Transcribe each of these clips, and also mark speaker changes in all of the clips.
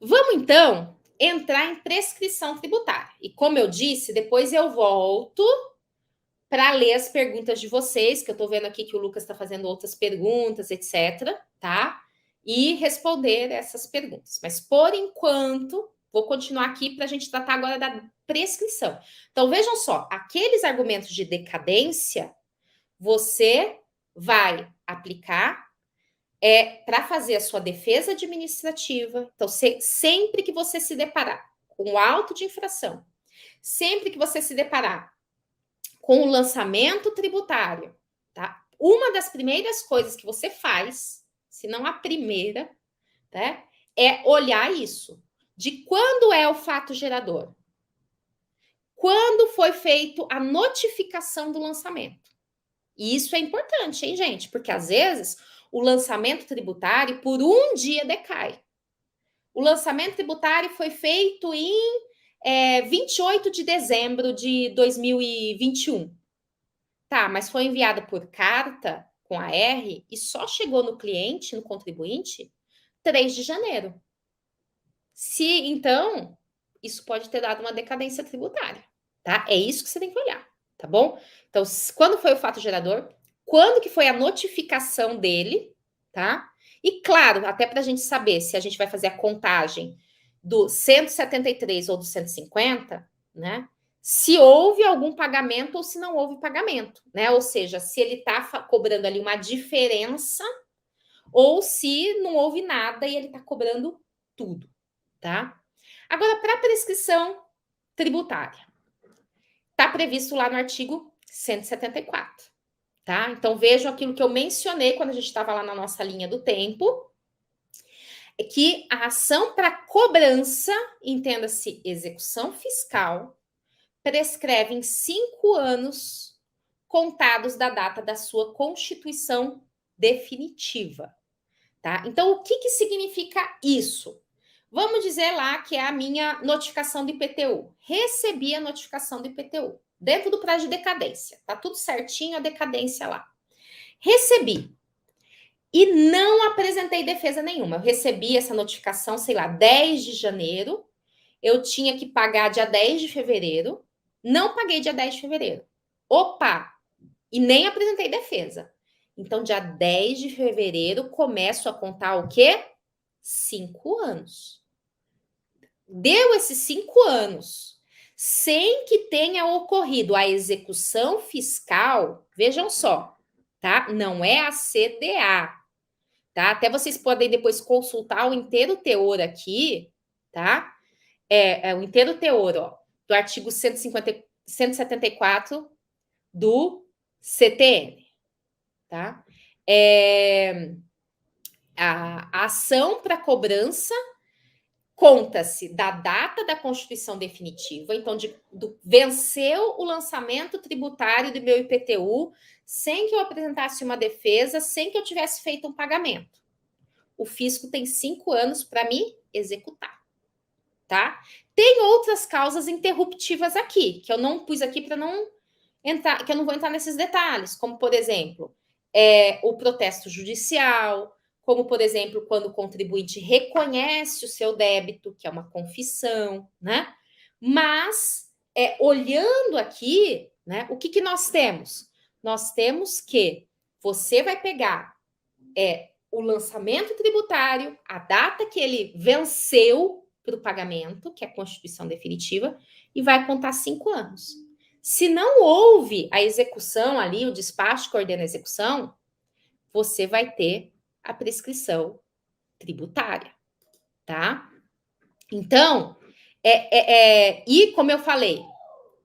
Speaker 1: Vamos, então, entrar em prescrição tributária. E como eu disse, depois eu volto para ler as perguntas de vocês, que eu estou vendo aqui que o Lucas está fazendo outras perguntas, etc., tá? E responder essas perguntas. Mas, por enquanto, vou continuar aqui para a gente tratar agora da prescrição. Então, vejam só, aqueles argumentos de decadência, você vai aplicar para fazer a sua defesa administrativa. Então, sempre que você se deparar com o auto de infração, sempre que você se deparar com o lançamento tributário, tá? Uma das primeiras coisas que você faz, se não a primeira, né, é olhar isso. De quando é o fato gerador? Quando foi feito a notificação do lançamento? E isso é importante, hein, gente? Porque às vezes o lançamento tributário por um dia decai. O lançamento tributário foi feito em 28 de dezembro de 2021. Tá, mas foi enviado por carta com a R e só chegou no cliente, no contribuinte, 3 de janeiro. Se então, isso pode ter dado uma decadência tributária, tá? É isso que você tem que olhar, tá bom? Então, quando foi o fato gerador, quando que foi a notificação dele, tá? E claro, até para a gente saber se a gente vai fazer a contagem do 173 ou do 150, né? Se houve algum pagamento ou se não houve pagamento, né? Ou seja, se ele está cobrando ali uma diferença ou se não houve nada e ele está cobrando tudo, tá? Agora, para prescrição tributária, está previsto lá no artigo 174, tá? Então, vejam aquilo que eu mencionei quando a gente estava lá na nossa linha do tempo, é que a ação para cobrança, entenda-se execução fiscal, prescreve em 5 anos contados da data da sua constituição definitiva, tá? Então, o que, que significa isso? Vamos dizer lá que é a minha notificação do IPTU. Recebi a notificação do IPTU, dentro do prazo de decadência. Tá tudo certinho, a decadência lá. Recebi. E não apresentei defesa nenhuma. Eu recebi essa notificação, sei lá, 10 de janeiro. Eu tinha que pagar dia 10 de fevereiro. Não paguei dia 10 de fevereiro. Opa! E nem apresentei defesa. Então, dia 10 de fevereiro, começo a contar o quê? 5 anos. Deu esses 5 anos, sem que tenha ocorrido a execução fiscal, vejam só, tá? Não é a CDA, tá? Até vocês podem depois consultar o inteiro teor aqui, tá? É o inteiro teor, ó, do artigo 174 do CTN, tá? A ação para cobrança conta-se da data da constituição definitiva, então venceu o lançamento tributário do meu IPTU sem que eu apresentasse uma defesa, sem que eu tivesse feito um pagamento. O fisco tem 5 anos para me executar, tá? Tem outras causas interruptivas aqui, que eu não pus aqui para não entrar, que eu não vou entrar nesses detalhes, como, por exemplo, o protesto judicial, como, por exemplo, quando o contribuinte reconhece o seu débito, que é uma confissão, né? Mas, olhando aqui, né, o que, que nós temos? Nós temos que você vai pegar o lançamento tributário, a data que ele venceu para o pagamento, que é a constituição definitiva, e vai contar 5 anos. Se não houve a execução ali, o despacho que ordena a execução, você vai ter a prescrição tributária, tá? Então, e como eu falei,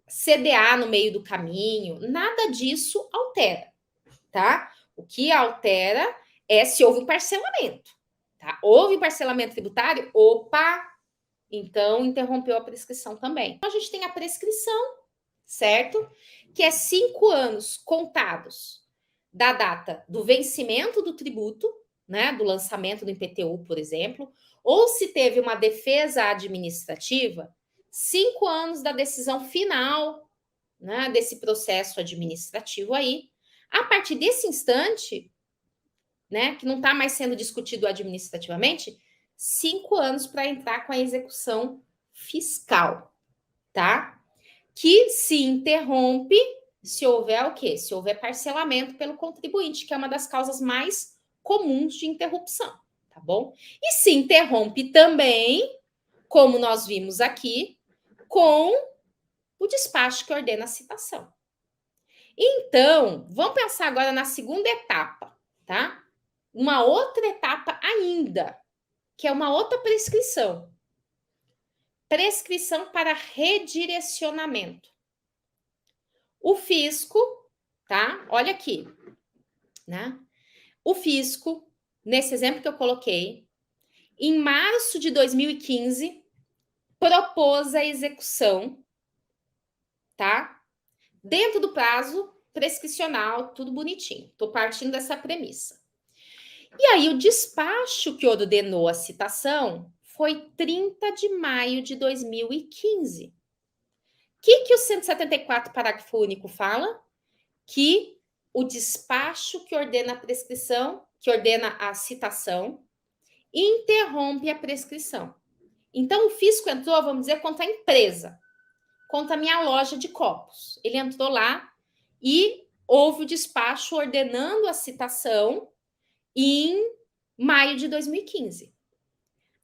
Speaker 1: CDA no meio do caminho, nada disso altera, tá? O que altera é se houve um parcelamento, tá? Houve parcelamento tributário, opa, então interrompeu a prescrição também. Então, a gente tem a prescrição, certo? Que é 5 anos contados da data do vencimento do tributo, né? Do lançamento do IPTU, por exemplo, ou se teve uma defesa administrativa, 5 anos da decisão final, né? Desse processo administrativo aí. A partir desse instante, né? Que não está mais sendo discutido administrativamente, 5 anos para entrar com a execução fiscal, tá? Que se interrompe se houver o quê? Se houver parcelamento pelo contribuinte, que é uma das causas mais comuns de interrupção, tá bom? E se interrompe também, como nós vimos aqui, com o despacho que ordena a citação. Então, vamos pensar agora na segunda etapa, tá? Uma outra etapa ainda, que é uma outra prescrição. Prescrição para redirecionamento. O fisco, tá? Olha aqui, né? O fisco, nesse exemplo que eu coloquei, em março de 2015, propôs a execução, tá? Dentro do prazo prescricional, tudo bonitinho. Estou partindo dessa premissa. E aí, o despacho que ordenou a citação foi 30 de maio de 2015. O que o 174, parágrafo único, fala? Que o despacho que ordena a prescrição, que ordena a citação, interrompe a prescrição. Então, o fisco entrou, vamos dizer, contra a empresa, contra a minha loja de copos. Ele entrou lá e houve o despacho ordenando a citação em maio de 2015.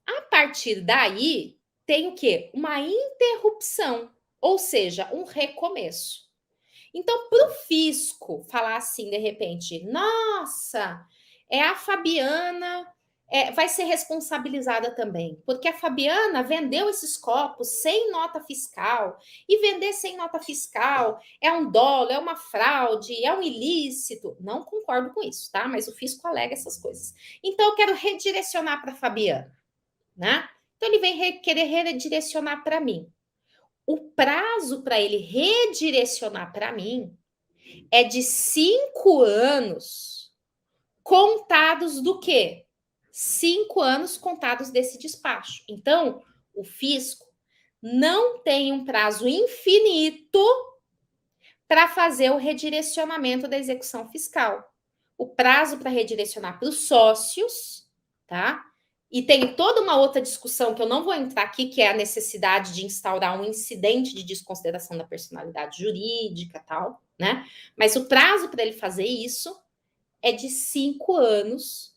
Speaker 1: A partir daí, tem o quê? Uma interrupção, ou seja, um recomeço. Então, para o fisco falar assim, de repente, nossa, a Fabiana vai ser responsabilizada também, porque a Fabiana vendeu esses copos sem nota fiscal, e vender sem nota fiscal é um dolo, é uma fraude, é um ilícito. Não concordo com isso, tá? Mas o fisco alega essas coisas. Então, eu quero redirecionar para a Fabiana, né? Então, ele vem querer redirecionar para mim. O prazo para ele redirecionar para mim é de 5 anos contados do quê? 5 anos contados desse despacho. Então, o fisco não tem um prazo infinito para fazer o redirecionamento da execução fiscal. O prazo para redirecionar para os sócios, tá? E tem toda uma outra discussão que eu não vou entrar aqui, que é a necessidade de instaurar um incidente de desconsideração da personalidade jurídica, tal, né? Mas o prazo para ele fazer isso é de 5 anos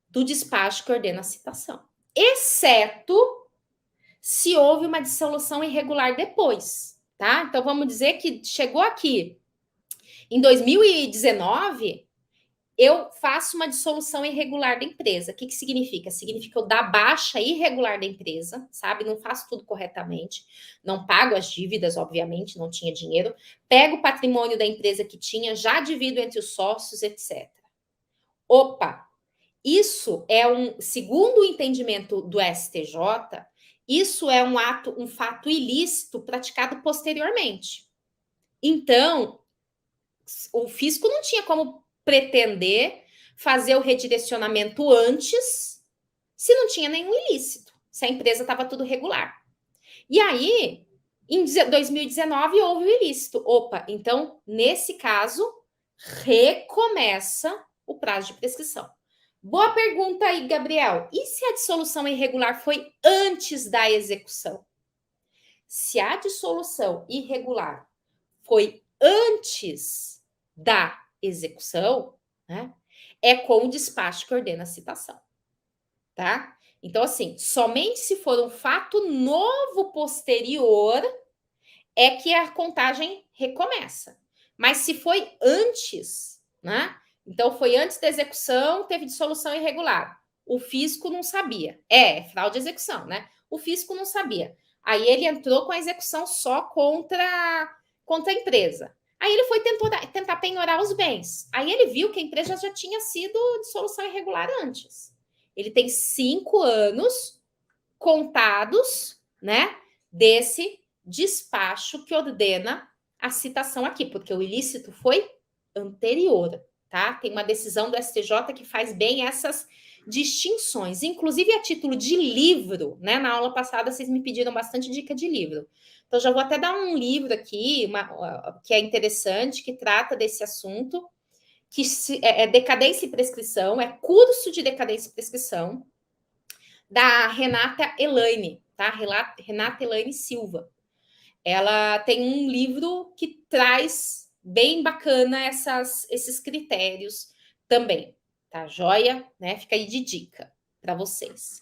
Speaker 1: do despacho que ordena a citação, exceto se houve uma dissolução irregular depois, tá? Então vamos dizer que chegou aqui em 2019, eu faço uma dissolução irregular da empresa. O que significa? Significa eu dar baixa irregular da empresa, sabe? Não faço tudo corretamente, não pago as dívidas, obviamente, não tinha dinheiro, pego o patrimônio da empresa que tinha, já divido entre os sócios, etc. Opa, isso é segundo o entendimento do STJ, isso é um fato ilícito praticado posteriormente. Então, o fisco não tinha como pretender fazer o redirecionamento antes, se não tinha nenhum ilícito, se a empresa estava tudo regular. E aí, em 2019, houve o ilícito. Opa, então, nesse caso, recomeça o prazo de prescrição. Boa pergunta aí, Gabriel. E se a dissolução irregular foi antes da execução? Se a dissolução irregular foi antes da execução, né, é com o despacho que ordena a citação, tá? Então, assim, somente se for um fato novo posterior é que a contagem recomeça. Mas se foi antes, né? Então, foi antes da execução, teve dissolução irregular. O fisco não sabia. É fraude de execução, né? O fisco não sabia. Aí ele entrou com a execução só contra a empresa. Aí ele foi tentar penhorar os bens. Aí ele viu que a empresa já tinha sido dissolução irregular antes. Ele tem 5 anos contados, né, desse despacho que ordena a citação aqui, porque o ilícito foi anterior, tá? Tem uma decisão do STJ que faz bem essas distinções, inclusive a título de livro, né? Na aula passada vocês me pediram bastante dica de livro. Então já vou até dar um livro aqui, que é interessante, que trata desse assunto, que é decadência e prescrição, é curso de decadência e prescrição, da Renata Elaine, tá? Renata Elaine Silva. Ela tem um livro que traz bem bacana esses critérios também, tá joia? Né? Fica aí de dica para vocês.